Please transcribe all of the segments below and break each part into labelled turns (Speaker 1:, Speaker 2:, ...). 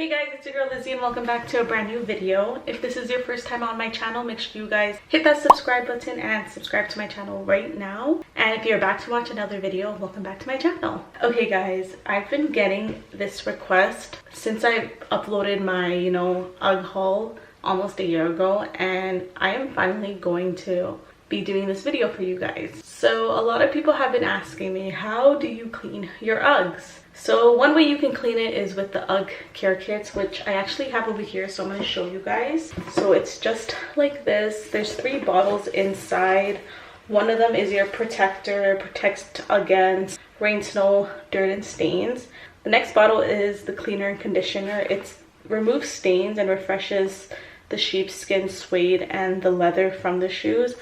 Speaker 1: Hey guys, it's your girl Lizzie and welcome back to a brand new video. If this is your first time on my channel, make sure you guys hit that subscribe button and subscribe to my channel right now. And if you're back to watch another video, welcome back to my channel. Okay guys, I've been getting this request since I uploaded my, Ugg haul almost a year ago, and I am finally going to be doing this video for you guys. So a lot of people have been asking me, how do you clean your Uggs? So one way you can clean it is with the Ugg Care Kits, which I actually have over here, so I'm going to show you guys. So it's just like this. There's 3 bottles inside. One of them is your protector, protects against rain, snow, dirt, and stains. The next bottle is the cleaner and conditioner. It removes stains and refreshes the sheepskin, suede, and the leather from the shoes.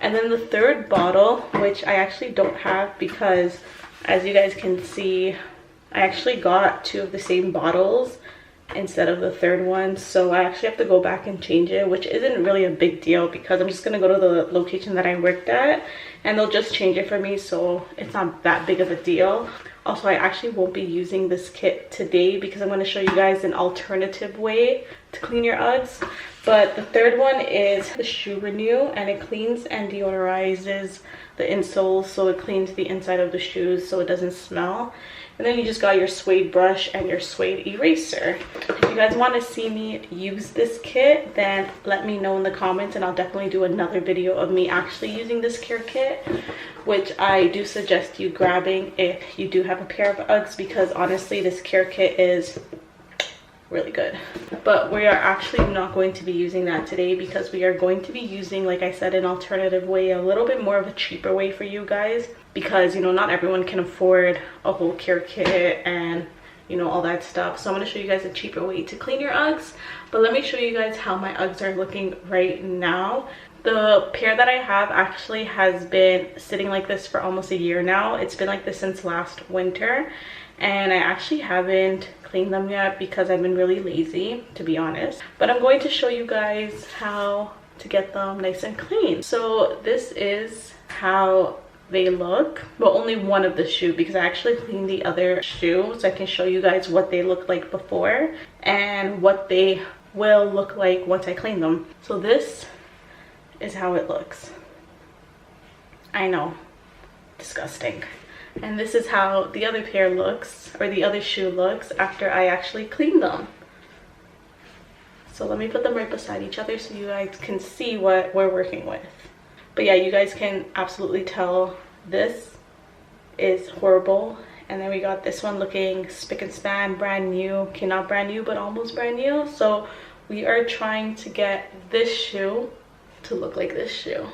Speaker 1: And then the 3rd bottle, which I actually don't have because, as you guys can see, I actually got 2 of the same bottles instead of the 3rd one, so I actually have to go back and change it, which isn't really a big deal because I'm just gonna go to the location that I worked at and they'll just change it for me, so it's not that big of a deal. Also, I actually won't be using this kit today because I'm going to show you guys an alternative way to clean your Uggs. But the 3rd one is the Shoe Renew, and it cleans and deodorizes the insoles, so it cleans the inside of the shoes so it doesn't smell. And then you just got your suede brush and your suede eraser. If you guys want to see me use this kit, then let me know in the comments and I'll definitely do another video of me actually using this care kit, which I do suggest you grabbing if you do have a pair of Uggs, because honestly this care kit is really good. But we are actually not going to be using that today because we are going to be using, like I said, an alternative way, a little bit more of a cheaper way for you guys, because not everyone can afford a whole care kit and all that stuff. So I'm going to show you guys a cheaper way to clean your Uggs. But let me show you guys how my Uggs are looking right now. The pair that I have actually has been sitting like this for almost a year now. It's been like this since last winter, and I actually haven't cleaned them yet because I've been really lazy, to be honest. But I'm going to show you guys how to get them nice and clean. So this is how they look, but only one of the shoe because I actually cleaned the other shoe, so I can show you guys what they look like before and what they will look like once I clean them. So this is how it looks. I know, disgusting. And this is how the other pair looks, or the other shoe looks, after I actually cleaned them. So let me put them right beside each other so you guys can see what we're working with. But yeah, you guys can absolutely tell this is horrible. And then we got this one looking spick and span, brand new. Okay, not brand new, but almost brand new. So we are trying to get this shoe to look like this shoe.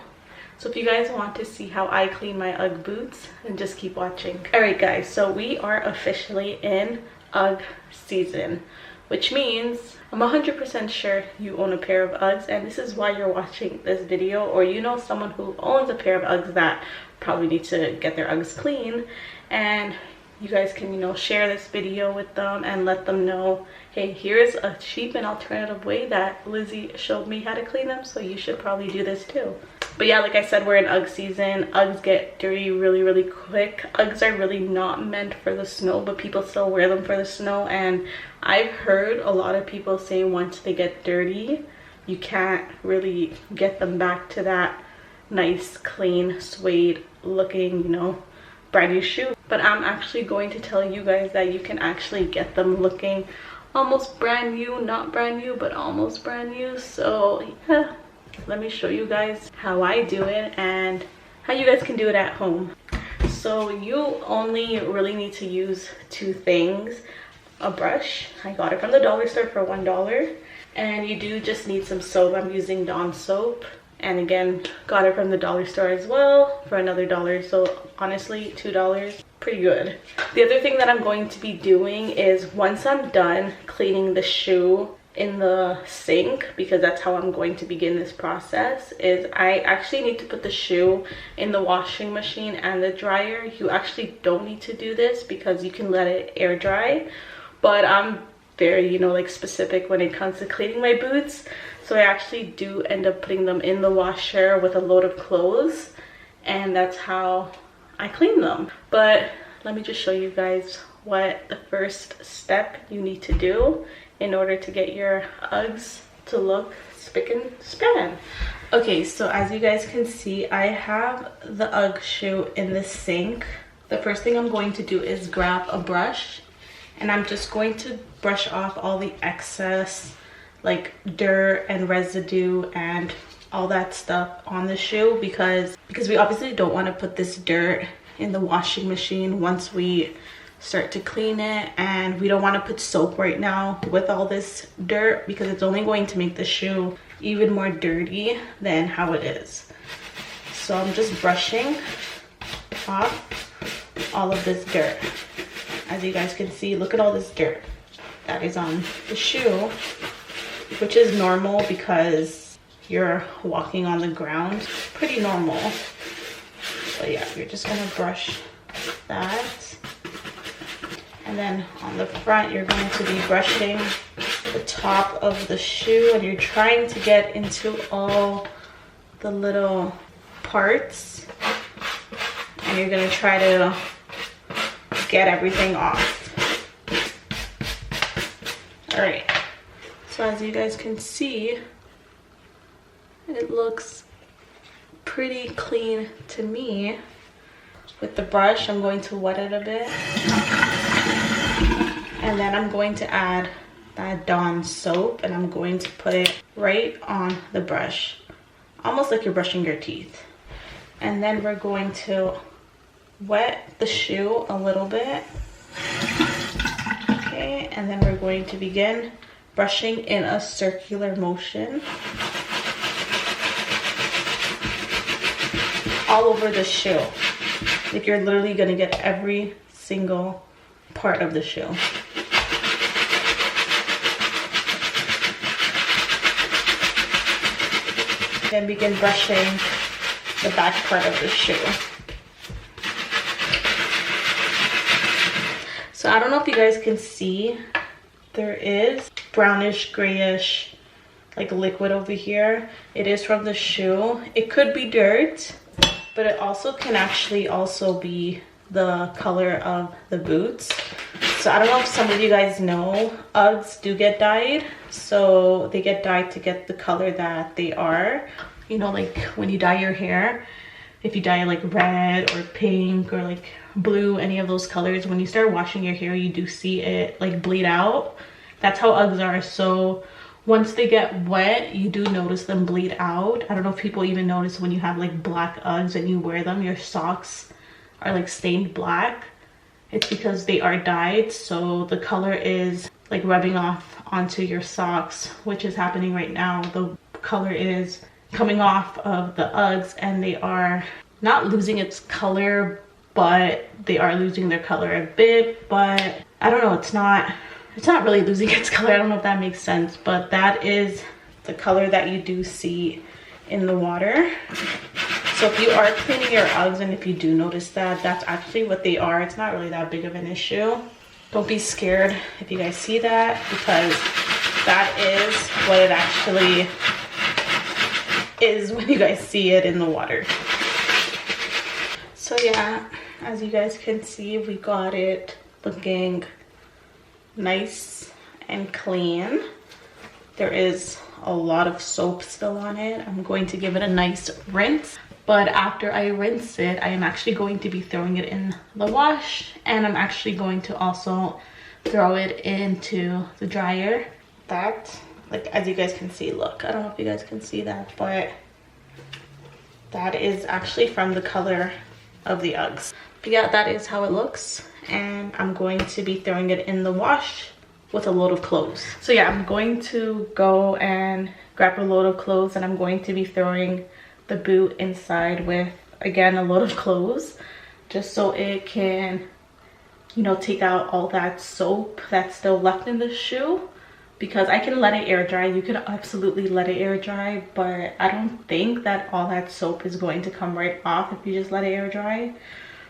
Speaker 1: So if you guys want to see how I clean my Ugg boots, then just keep watching. Alright guys, so we are officially in Ugg season, which means I'm 100% sure you own a pair of Uggs, and this is why you're watching this video, or someone who owns a pair of Uggs that probably need to get their Uggs clean, and you guys can share this video with them and let them know, hey, here's a cheap and alternative way that Lizzie showed me how to clean them, so you should probably do this too. But yeah, like I said, we're in Ugg season. Uggs get dirty really quick. Uggs are really not meant for the snow, but people still wear them for the snow. And I've heard a lot of people say once they get dirty, you can't really get them back to that nice, clean, suede looking, brand new shoe. But I'm actually going to tell you guys that you can actually get them looking almost brand new, not brand new, but almost brand new. So yeah, let me show you guys how I do it and how you guys can do it at home. So you only really need to use 2 things. A brush, I got it from the dollar store for $1, and you do just need some soap. I'm using Dawn soap, and again, got it from the dollar store as well for another $1. So honestly, $2, pretty good. The other thing that I'm going to be doing is, once I'm done cleaning the shoe in the sink, because that's how I'm going to begin this process, is I actually need to put the shoe in the washing machine and the dryer. You actually don't need to do this because you can let it air dry, but I'm very specific when it comes to cleaning my boots, so I actually do end up putting them in the washer with a load of clothes, and that's how I clean them. But let me just show you guys what the first step you need to do in order to get your Uggs to look spick and span. Okay, so as you guys can see, I have the Ugg shoe in the sink. The first thing I'm going to do is grab a brush, and I'm just going to brush off all the excess like dirt and residue and all that stuff on the shoe, because we obviously don't want to put this dirt in the washing machine once we start to clean it, and we don't want to put soap right now with all this dirt because it's only going to make the shoe even more dirty than how it is. So I'm just brushing off all of this dirt. As you guys can see, look at all this dirt that is on the shoe, which is normal because you're walking on the ground. Pretty normal. So yeah, you're just gonna brush that. And then on the front, you're going to be brushing the top of the shoe, and you're trying to get into all the little parts, and you're gonna try to get everything off. All right, so as you guys can see, it looks pretty clean to me. With the brush, I'm going to wet it a bit, and then I'm going to add that Dawn soap, and I'm going to put it right on the brush, almost like you're brushing your teeth. And then we're going to wet the shoe a little bit. Okay, and then we're going to begin brushing in a circular motion all over the shoe. Like you're literally gonna get every single part of the shoe. Then begin brushing the back part of the shoe. So I don't know if you guys can see, there is brownish grayish like liquid over here. It is from the shoe. It could be dirt, but it also can actually also be the color of the boots. So I don't know if some of you guys know, Uggs do get dyed. So they get dyed to get the color that they are. You know, like when you dye your hair, if you dye it like red or pink or like blue, any of those colors, when you start washing your hair, you do see it like bleed out. That's how Uggs are. So once they get wet, you do notice them bleed out. I don't know if people even notice when you have like black Uggs and you wear them, your socks are like stained black. It's because they are dyed, so the color is like rubbing off onto your socks, which is happening right now. The color is coming off of the Uggs, and they are not losing its color, but they are losing their color a bit. But I don't know, it's not really losing its color. I don't know if that makes sense, but that is the color that you do see in the water. So if you are cleaning your Uggs, and if you do notice that, that's actually what they are. It's not really that big of an issue. Don't be scared if you guys see that, because that is what it actually is when you guys see it in the water. So yeah, as you guys can see, we got it looking nice and clean. There is a lot of soap still on it. I'm going to give it a nice rinse, but after I rinse it, I am actually going to be throwing it in the wash, and I'm actually going to also throw it into the dryer. That, like, as you guys can see, look, I don't know if you guys can see that, but that is actually from the color of the Uggs. But yeah, that is how it looks, and I'm going to be throwing it in the wash with a load of clothes. So yeah, I'm going to go and grab a load of clothes, and I'm going to be throwing the boot inside with, again, a load of clothes, just so it can, you know, take out all that soap that's still left in the shoe. Because I can let it air dry, you can absolutely let it air dry, but I don't think that all that soap is going to come right off if you just let it air dry.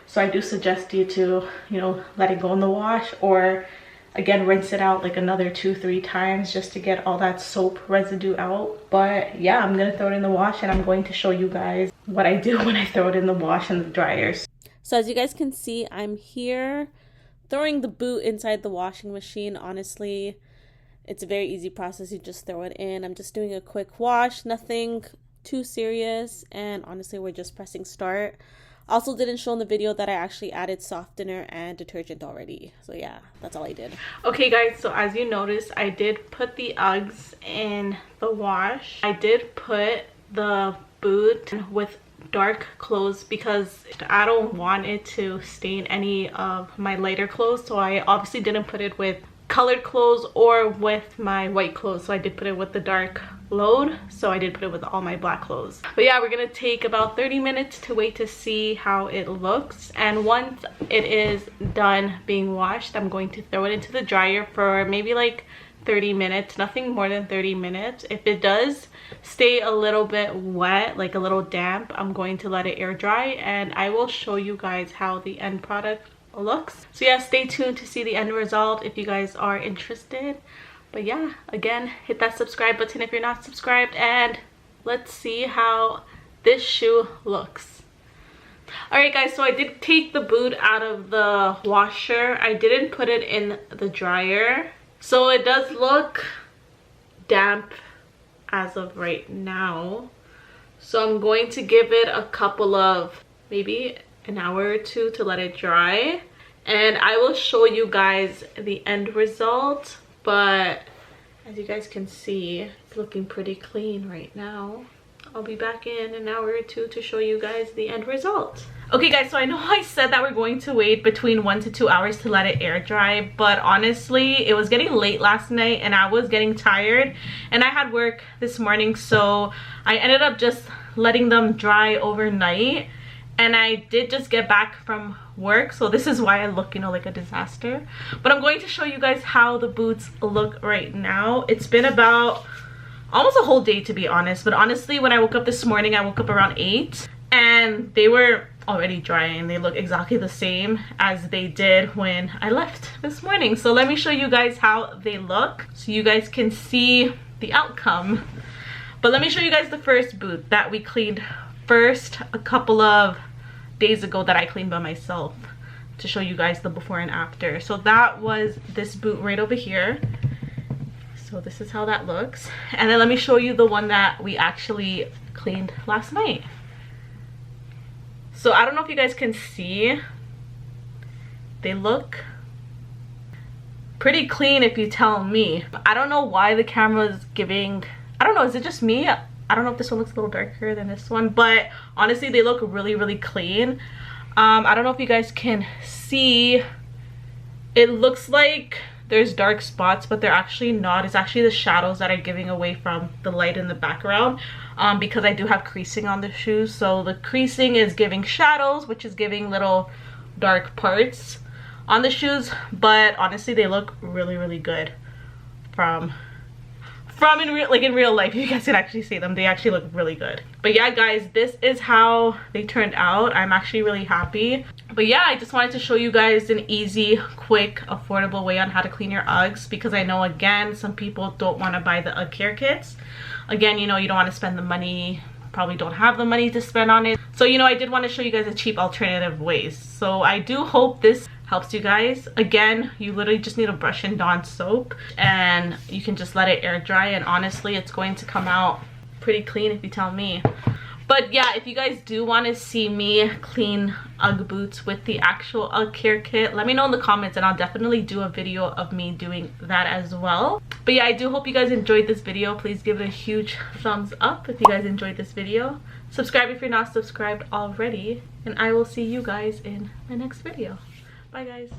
Speaker 1: So I do suggest you to, you know, let it go in the wash, or again, rinse it out like another 2-3 times just to get all that soap residue out. But yeah, I'm gonna throw it in the wash, and I'm going to show you guys what I do when I throw it in the wash and the dryers. So as you guys can see, I'm here throwing the boot inside the washing machine. Honestly,
Speaker 2: It's a very easy process. You just throw it in. I'm just doing a quick wash, nothing too serious, and honestly we're just pressing start. Also didn't show in the video that I actually added softener and detergent already. So yeah, that's all I did.
Speaker 1: Okay guys, so as you noticed, I did put the Uggs in the wash. I did put the boot with dark clothes because I don't want it to stain any of my lighter clothes. So I obviously didn't put it with colored clothes or with my white clothes. So I did put it with the dark load, so I did put it with all my black clothes. But yeah, we're gonna take about 30 minutes to wait to see how it looks, and once it is done being washed, I'm going to throw it into the dryer for maybe like 30 minutes, nothing more than 30 minutes. If it does stay a little bit wet, like a little damp, I'm going to let it air dry, and I will show you guys how the end product looks. So yeah, stay tuned to see the end result if you guys are interested. But yeah, again, hit that subscribe button if you're not subscribed, and let's see how this shoe looks. Alright guys, so I did take the boot out of the washer. I didn't put it in the dryer, so it does look damp as of right now. So I'm going to give it a couple of, maybe an hour or two to let it dry, and I will show you guys the end result. But as you guys can see, it's looking pretty clean right now. I'll be back in an hour or two to show you guys the end result. Okay guys, so I know I said that we're going to wait between 1 to 2 hours to let it air dry, but honestly it was getting late last night and I was getting tired, and I had work this morning, so I ended up just letting them dry overnight. And I did just get back from work, so this is why I look, you know, like a disaster. But I'm going to show you guys how the boots look right now. It's been about almost a whole day, to be honest. But honestly, when I woke up this morning, I woke up around 8 and they were already drying. They look exactly the same as they did when I left this morning. So let me show you guys how they look so you guys can see the outcome. But let me show you guys the first boot that we cleaned first a couple of days ago, that I cleaned by myself, to show you guys the before and after. So that was this boot right over here. So this is how that looks, and then let me show you the one that we actually cleaned last night. So I don't know if you guys can see, they look pretty clean if you tell me. I don't know why the camera is giving, I don't know, is it just me? I don't know if this one looks a little darker than this one, but honestly they look really clean. I don't know if you guys can see, it looks like there's dark spots, but they're actually not. It's actually the shadows that are giving away from the light in the background, because I do have creasing on the shoes, so the creasing is giving shadows, which is giving little dark parts on the shoes. But honestly they look really good from in real life. You guys can actually see them, they actually look really good. But yeah guys, this is how they turned out. I'm actually really happy. But yeah, I just wanted to show you guys an easy, quick, affordable way on how to clean your Uggs, because I know, again, some people don't want to buy the Ugg Care Kits. Again, you know, you don't want to spend the money, probably don't have the money to spend on it. So, you know, I did want to show you guys a cheap alternative ways. So I do hope this helps you guys. Again, you literally just need a brush and Dawn soap, and you can just let it air dry, and honestly it's going to come out pretty clean if you tell me. But yeah, if you guys do want to see me clean Ugg boots with the actual Ugg Care Kit, let me know in the comments and I'll definitely do a video of me doing that as well. But yeah, I do hope you guys enjoyed this video. Please give it a huge thumbs up if you guys enjoyed this video. Subscribe if you're not subscribed already, and I will see you guys in my next video. Bye guys.